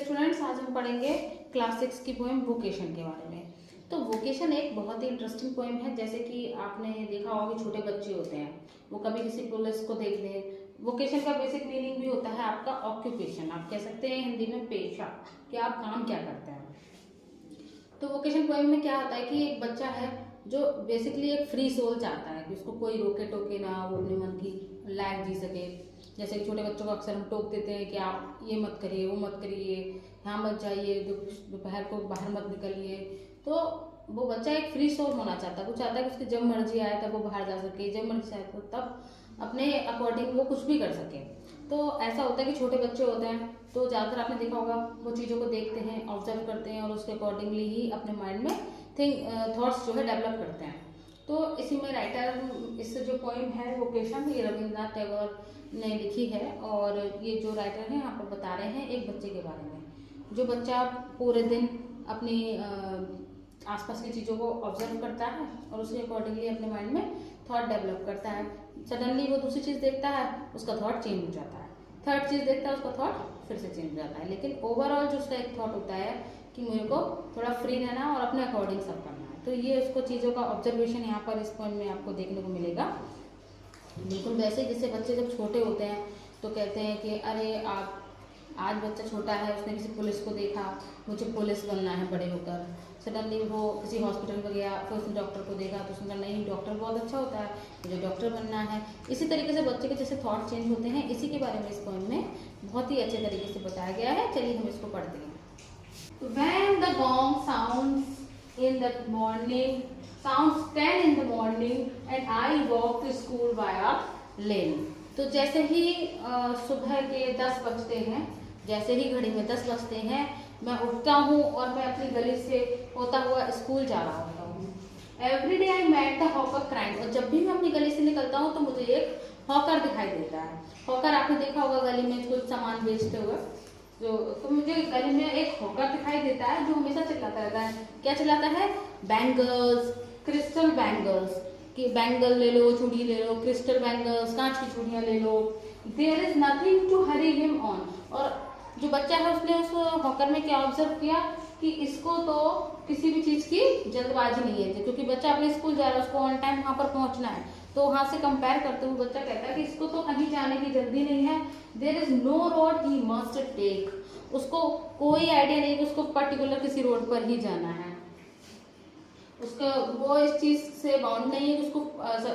Students, आज हम पढ़ेंगे क्लास 6 की पोएम वोकेशन के बारे में। तो वोकेशन एक बहुत ही इंटरेस्टिंग पोएम है। जैसे कि आपने देखा होगा कि छोटे बच्चे होते हैं, वो कभी किसी पुलिस को देख लें। वोकेशन का बेसिक मीनिंग भी होता है आपका ऑक्यूपेशन, आप कह सकते हैं हिंदी में पेशा, कि आप काम क्या करते हैं। तो वोकेशन पोएम में क्या होता है कि एक बच्चा है जो बेसिकली एक फ्री सोल चाहता है कि उसको कोई रोके टोके ना, वो अपने मन की लाइफ जी सके। जैसे कि छोटे बच्चों को अक्सर हम टोक देते हैं कि आप ये मत करिए, वो मत करिए, यहाँ मत जाइए, दोपहर को बाहर मत निकलिए। तो वो बच्चा एक फ्री सोल होना चाहता है, वो चाहता है कि उसकी जब मर्जी आए तब वो बाहर जा सके, जब मर्जी आए तो तब अपने अकॉर्डिंग वो कुछ भी कर सके। तो ऐसा होता है कि छोटे बच्चे होते हैं तो ज़्यादातर आपने देखा होगा वो चीज़ों को देखते हैं, ऑब्जर्व करते हैं और उसके अकॉर्डिंगली ही अपने माइंड में थॉट्स जो है डेवलप करते हैं। तो इसी में राइटर, इससे जो पोएम है वोकेशन, ये रविंद्रनाथ टैगोर ने लिखी है। और ये जो राइटर हैं यहाँ पर बता रहे हैं एक बच्चे के बारे में। जो बच्चा पूरे दिन अपनी आसपास की चीज़ों को ऑब्जर्व करता है और उसके अकॉर्डिंगली अपने माइंड में थॉट डेवलप करता है। सडनली वो दूसरी चीज़ देखता है, उसका थॉट चेंज हो जाता है। थर्ड चीज़ देखता है, उसका थॉट फिर से चेंज हो जाता है। लेकिन ओवरऑल जो उसका एक थॉट होता है कि मेरे को थोड़ा फ्री रहना और अपने अकॉर्डिंग सब करना है। तो ये उसको चीज़ों का ऑब्जर्वेशन यहाँ पर इस पॉइंट में आपको देखने को मिलेगा। बिल्कुल वैसे जैसे बच्चे जब छोटे होते हैं तो कहते हैं कि अरे आप, आज बच्चा छोटा है, उसने किसी पुलिस को देखा, मुझे पुलिस बनना है बड़े होकर। सडनली वो किसी हॉस्पिटल में गया, फिर उसने डॉक्टर को देखा तो उसने कहा नहीं डॉक्टर बहुत अच्छा होता है, मुझे डॉक्टर बनना है। इसी तरीके से बच्चे के जैसे थॉट चेंज होते हैं, इसी के बारे में इस पोएम में बहुत ही अच्छे तरीके से बताया गया है। चलिए हम इसको पढ़ते हैं। When the gong sounds in the morning, sounds 10 in the morning and I walk to school via lane. तो जैसे ही सुबह के 10 बजते हैं, जैसे ही घड़ी में 10 बजते हैं, मैं उठता हूँ और मैं अपनी गली से होता हुआ स्कूल जा रहा होता हूँ। Every day I met the hawker crime, और जब भी मैं अपनी गली से निकलता हूँ तो मुझे एक हॉकर दिखाई देता है। हॉकर आपने देखा होगा गली में कुछ सामान बेचते हुए, तो मुझे गली में एक हॉकर दिखाई देता है जो हमेशा चिल्लाता रहता है। क्या चिल्लाता है? बैंगल्स, क्रिस्टल बैंगल्स, कि बैंगल ले लो, चूड़ी ले लो, क्रिस्टल बैंगल्स, कांच की चूड़ियां ले लो। There is nothing to hurry him on. और जो बच्चा है उसने उस हॉकर में क्या ऑब्जर्व किया कि इसको तो किसी भी चीज की जल्दबाजी नहीं है, क्योंकि बच्चा अपने स्कूल जा रहा है, उसको ऑन टाइम वहां पर पहुंचना है। तो वहां से कंपेयर करते हुए बच्चा कहता है कि इसको तो कहीं जाने की जल्दी नहीं है। There is no road he must take, उसको कोई आइडिया नहीं कि उसको पर्टिकुलर किसी रोड पर ही जाना है। उसका वो इस चीज से बाउंड नहीं है कि उसको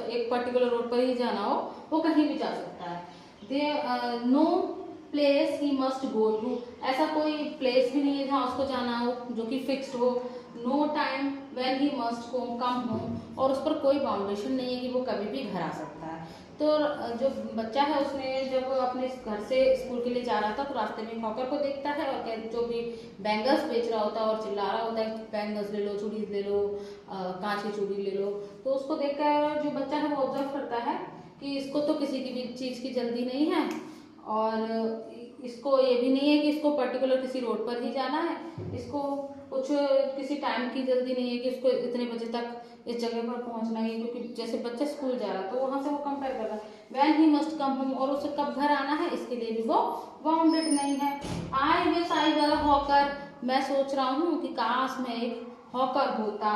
एक पर्टिकुलर रोड पर ही जाना हो, वो कहीं भी जा सकता है। They no place he must go to, ऐसा कोई प्लेस भी नहीं है जहाँ उसको जाना हो जो कि फिक्स्ड हो। No time when he must come home, और उस पर कोई बाउंडेशन नहीं है कि वो कभी भी घर आ सकता है। तो जो बच्चा है उसने जब अपने घर से स्कूल के लिए जा रहा था तो रास्ते में हॉकर को देखता है और जो भी बैंगल्स बेच रहा होता है और चिल्ला रहा होता है बैंगल्स ले लो, चूड़ी ले लो, कांच की चूड़ी ले लो। तो उसको देखकर जो बच्चा है वो ऑब्जर्व करता है कि इसको तो किसी की भी चीज़ की जल्दी नहीं है, और इसको ये भी नहीं है कि इसको पर्टिकुलर किसी रोड पर ही जाना है, इसको कुछ किसी टाइम की जल्दी नहीं है कि इसको इतने बजे तक इस जगह पर पहुंचना है। क्योंकि जैसे बच्चा स्कूल जा रहा है तो वहां से वो कंपेयर कर रहा है when he must come home, और उसे कब घर आना है इसके लिए भी वो बाउंडेड नहीं है। I wish I were a hawker, मैं सोच रहा हूँ कि काश मैं एक हॉकर होता।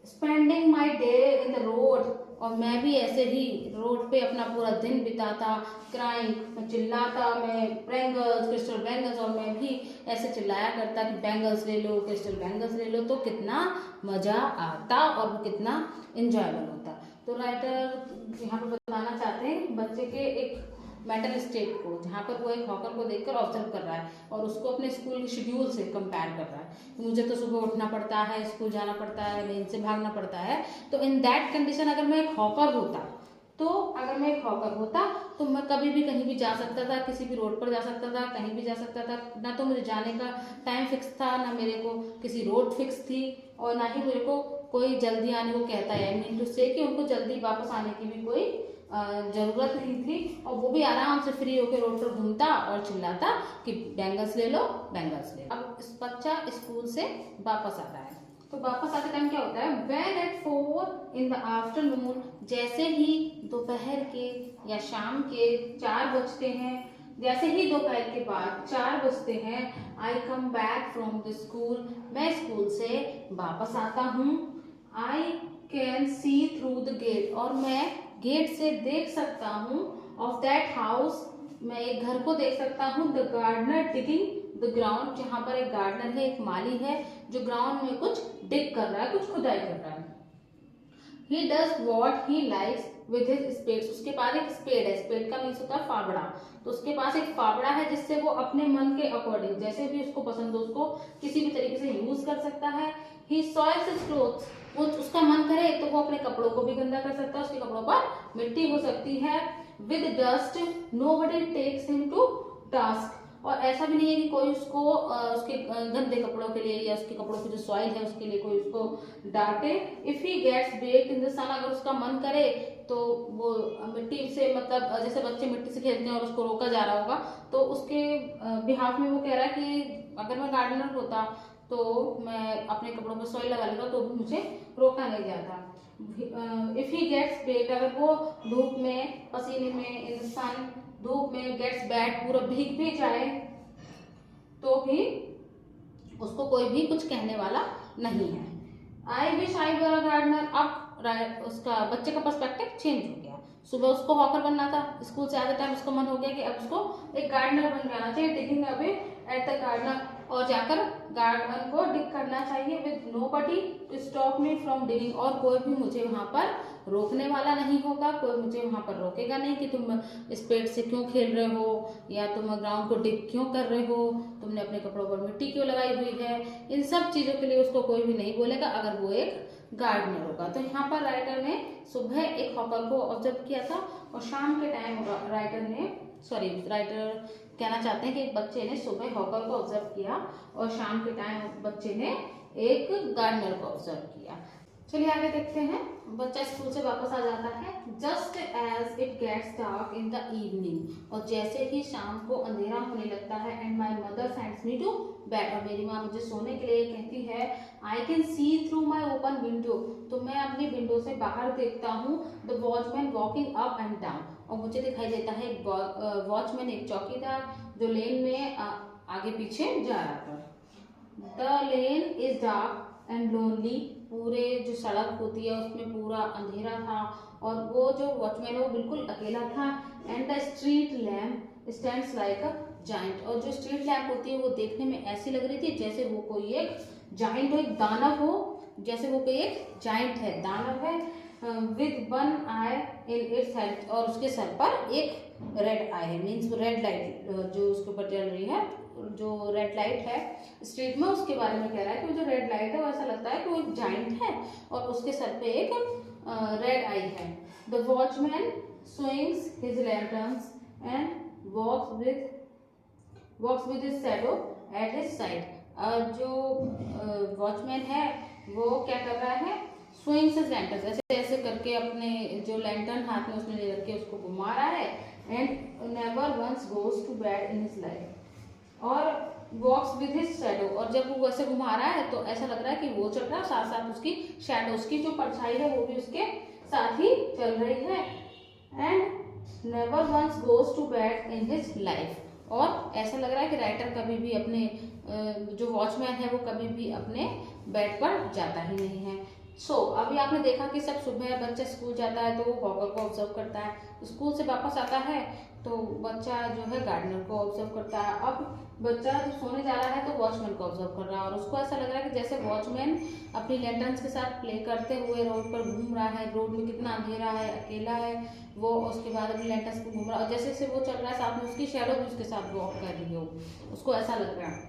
Spending my day in the road, और मैं भी ऐसे ही रोड पे अपना पूरा दिन बिताता। क्राइम, मैं चिल्लाता, मैं बैंगल्स, क्रिस्टल बैंगल्स, और मैं भी ऐसे चिल्लाया करता कि बैंगल्स ले लो, क्रिस्टल बैंगल्स ले लो, तो कितना मजा आता और वो कितना इंजॉयबल होता। तो राइटर यहाँ पर बताना चाहते हैं बच्चे के एक मेंटल स्टेट को, जहाँ पर वो एक हॉकर को देखकर ऑब्जर्व कर रहा है और उसको अपने स्कूल के शेड्यूल से कंपेयर कर रहा है। मुझे तो सुबह उठना पड़ता है, स्कूल जाना पड़ता है, लेन से भागना पड़ता है। तो इन दैट कंडीशन अगर मैं एक हॉकर होता तो मैं कभी भी कहीं भी जा सकता था, किसी भी रोड पर जा सकता था, कहीं भी जा सकता था। ना तो मुझे जाने का टाइम फिक्स था, ना मेरे को किसी रोड फिक्स थी, और ना ही मेरे को कोई जल्दी आने को कहता है। आई मीन टू से कि उनको जल्दी वापस आने की भी कोई जरूरत नहीं थी, और वो भी आराम से फ्री होकर रोड पर घूमता और चिल्लाता कि बैंगल्स ले लो, बैंगल्स ले लो। अब इस बच्चा स्कूल से वापस आता है, तो वापस आते टाइम क्या होता है? When eight 4 in the afternoon, जैसे ही दोपहर के या शाम के 4 बजते हैं, जैसे ही दोपहर के बाद 4 बजते हैं, I come back from the school, मैं स्कूल से वापस आता हूँ। I can see through the gate, और मैं गेट से देख सकता हूँ, ऑफ दैट हाउस, मैं एक घर को देख सकता हूँ, the gardener digging the ground, जहाँ पर एक गार्डनर है, एक माली है जो ग्राउंड में कुछ डिग कर रहा है, कुछ खुदाई कर रहा है। He does what he likes with his spades, उसके पास एक स्पेड है, स्पेड का मीन्स होता है फावड़ा, तो उसके पास एक फावड़ा है जिससे वो अपने मन के अकॉर्डिंग जैसे भी उसको पसंद हो उसको किसी भी तरीके से यूज कर सकता है। He soils his clothes, वो उसका मन करे तो वो अपने कपड़ों को भी गंदा कर सकता है, उसके कपड़ों पर मिट्टी हो सकती है। With dust nobody takes him to task, और ऐसा भी नहीं है कि कोई उसको उसके गंदे कपड़ों के लिए या उसके कपड़ों की जो सॉइल है उसके लिए कोई उसको डांटे। If he gets baked in the sun, अगर उसका मन करे तो वो मिट्टी से, मतलब जैसे बच्चे मिट्टी से खेलते हैं और उसको रोका जा रहा होगा, तो उसके बिहाफ में वो कह रहा है कि अगर मैं गार्डनर होता तो मैं अपने कपड़ों पर सॉइल लगा लेता तो भी मुझे रोका नहीं जाता। इफ ही गेट्स बेक्ड, अगर वो धूप में, पसीने में, इन द सन, धूप में, गेट्स बैड, पूरा भीग भी जाए तो भी उसको कोई भी कुछ कहने वाला नहीं है। I wish I were a gardener, अब उसका बच्चे का पर्सपेक्टिव चेंज हो गया। सुबह उसको हॉकर बनना था, स्कूल से आते टाइम उसको मन हो गया कि अब उसको एक गार्डनर बन जाना चाहिए, digging away at the gardener, और जाकर गार्डन को डिग करना चाहिए। With nobody to stop me from digging, और कोई भी मुझे वहां पर रोकने वाला नहीं होगा, कोई मुझे वहां पर रोकेगा नहीं कि तुम स्पेड से क्यों खेल रहे हो, या तुम ग्राउंड को डिग क्यों कर रहे हो, तुमने अपने कपड़ों पर मिट्टी क्यों लगाई हुई है। इन सब चीजों के लिए उसको कोई भी नहीं बोलेगा अगर वो एक गार्डनर होगा। तो यहाँ पर राइटर ने सुबह एक हॉकर को ऑब्जर्व किया था, और शाम के टाइम राइटर कहना चाहते हैं कि एक बच्चे ने सुबह हॉकर को ऑब्जर्व किया और शाम के टाइम बच्चे ने एक गार्डनर को ऑब्जर्व किया। चलिए आगे देखते हैं। बच्चा स्कूल से वापस आ जाता है। Just as it gets dark in the evening, और जैसे ही शाम को अंधेरा होने लगता है, and my mother sends me to bed, और मेरी माँ मुझे सोने के लिए कहती है, I can see through my open window, तो मैं अपनी विंडो से बाहर देखता हूँ, the watchman walking up and down, और मुझे दिखाई देता है एक वॉचमैन, एक चौकीदार जो लेन में आगे पीछे जा रहा था। The lane is dark and lonely, पूरे जो सड़क होती है उसमें पूरा अंधेरा था, और वो जो वॉचमैन है वो बिल्कुल अकेला था। And the street lamp stands like a giant, और जो स्ट्रीट लैम्प होती है वो देखने में ऐसी लग रही थी जैसे वो कोई एक जाइंट हो, एक दानव हो, जैसे वो कोई एक जाइंट है, दानव है। With one I in its head, और उसके सर पर एक रेड आई है, मीन्स रेड लाइट जो उसके ऊपर जल रही है, जो रेड लाइट है स्ट्रीट में, उसके बारे में कह रहा है कि जो रेड लाइट है वो ऐसा लगता है कि वो एक जाइंट है और उसके सर पे एक रेड आई है। The watchman swings his lanterns and walks with his shadow at his side, जो वॉचमैन है वो क्या कर रहा है, स्विंग्स हिज लैंटर्न्स, ऐसे ऐसे करके अपने जो लैंटर्न हाथ में उसने ले रखे उसको घुमा रहा है। And never once goes to bed in his life, और वॉक्स विद हिज शैडो, और जब वो वैसे घुमा रहा है तो ऐसा लग रहा है कि वो चल रहा है, साथ साथ उसकी शैडो, उसकी जो परछाई है वो भी उसके साथ ही चल रही है। And never once goes to bed in his life, और ऐसा लग रहा है कि राइटर कभी भी अपने जो वॉचमैन है वो कभी भी अपने बेड पर जाता ही नहीं है। अभी आपने देखा कि सब सुबह बच्चा स्कूल जाता है तो वो हॉकर को ऑब्जर्व करता है, स्कूल से वापस आता है तो बच्चा जो है गार्डनर को ऑब्जर्व करता है। अब बच्चा जब सोने जा रहा है तो वॉचमैन को ऑब्जर्व कर रहा है, और उसको ऐसा लग रहा है कि जैसे वॉचमैन अपनी लैंटर्न्स के साथ प्ले करते हुए रोड पर घूम रहा है, रोड में कितना अंधेरा है, अकेला है वो, उसके बाद अपनी लैंटर्न्स को घूम रहा है, और जैसे जैसे वो चल रहा है साथ में उसकी शैडो भी उसके साथ वॉक कर रही हो, उसको ऐसा लग रहा है।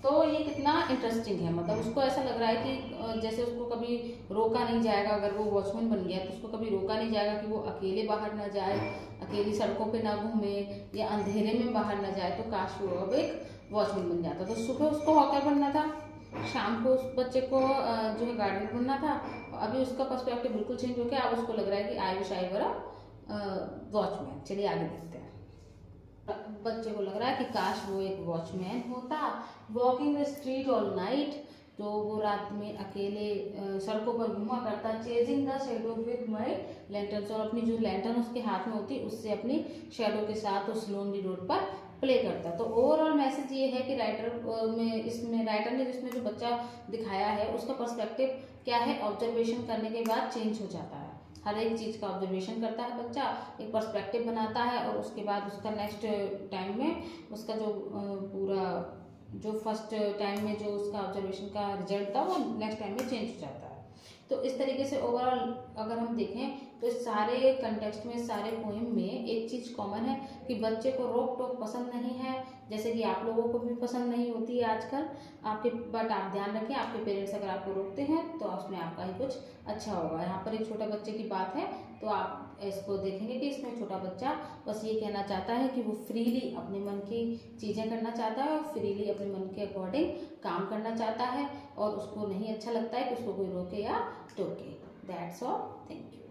तो ये कितना इंटरेस्टिंग है, मतलब उसको ऐसा लग रहा है कि जैसे उसको कभी रोका नहीं जाएगा, अगर वो वॉचमैन बन गया तो उसको कभी रोका नहीं जाएगा कि वो अकेले बाहर ना जाए, अकेली सड़कों पे ना घूमे या अंधेरे में बाहर ना जाए, तो काश वो अब एक वॉचमैन बन जाता। तो सुबह उसको हॉकर बनना था, शाम को उस बच्चे को जो है गार्डनर बनना था, अभी उसका पर्सपेक्टिव बिल्कुल चेंज हो गया, अब उसको लग रहा है कि I wish I were a watchman. चलिए आगे देखते हैं। बच्चे को लग रहा है कि काश वो एक वॉचमैन होता। Walking the street all night, जो वो रात में अकेले सड़कों पर घुमा करता, chasing the shadow with my lanterns, और अपनी जो लैंटर्न उसके हाथ में होती उससे अपनी शेडो के साथ उस लोनली रोड पर प्ले करता। तो ओवरऑल मैसेज ये है कि राइटर ने जिसमें जो बच्चा दिखाया है उसका पर्सपेक्टिव क्या है, ऑब्जर्वेशन करने के बाद चेंज हो जाता है। हर एक चीज़ का ऑब्जर्वेशन करता है बच्चा, एक पर्सपेक्टिव बनाता है, और उसके बाद उसका नेक्स्ट टाइम में उसका जो पूरा जो फर्स्ट टाइम में जो उसका ऑब्जर्वेशन का रिजल्ट था वो नेक्स्ट टाइम में चेंज हो जाता है। तो इस तरीके से ओवरऑल अगर हम देखें तो इस सारे कंटेक्स्ट में, सारे पोएम में एक चीज़ कॉमन है कि बच्चे को रोक टोक पसंद नहीं है, जैसे कि आप लोगों को भी पसंद नहीं होती है आजकल आपके, बट आप ध्यान रखें आपके पेरेंट्स अगर आपको रोकते हैं तो उसमें आपका ही कुछ अच्छा होगा। यहाँ पर एक छोटे बच्चे की बात है तो आप इसको देखेंगे कि इसमें छोटा बच्चा बस ये कहना चाहता है कि वो फ्रीली अपने मन की चीज़ें करना चाहता है और फ्रीली अपने मन के अकॉर्डिंग काम करना चाहता है, और उसको नहीं अच्छा लगता है कि उसको कोई रोके या टोके। That's all, thank you.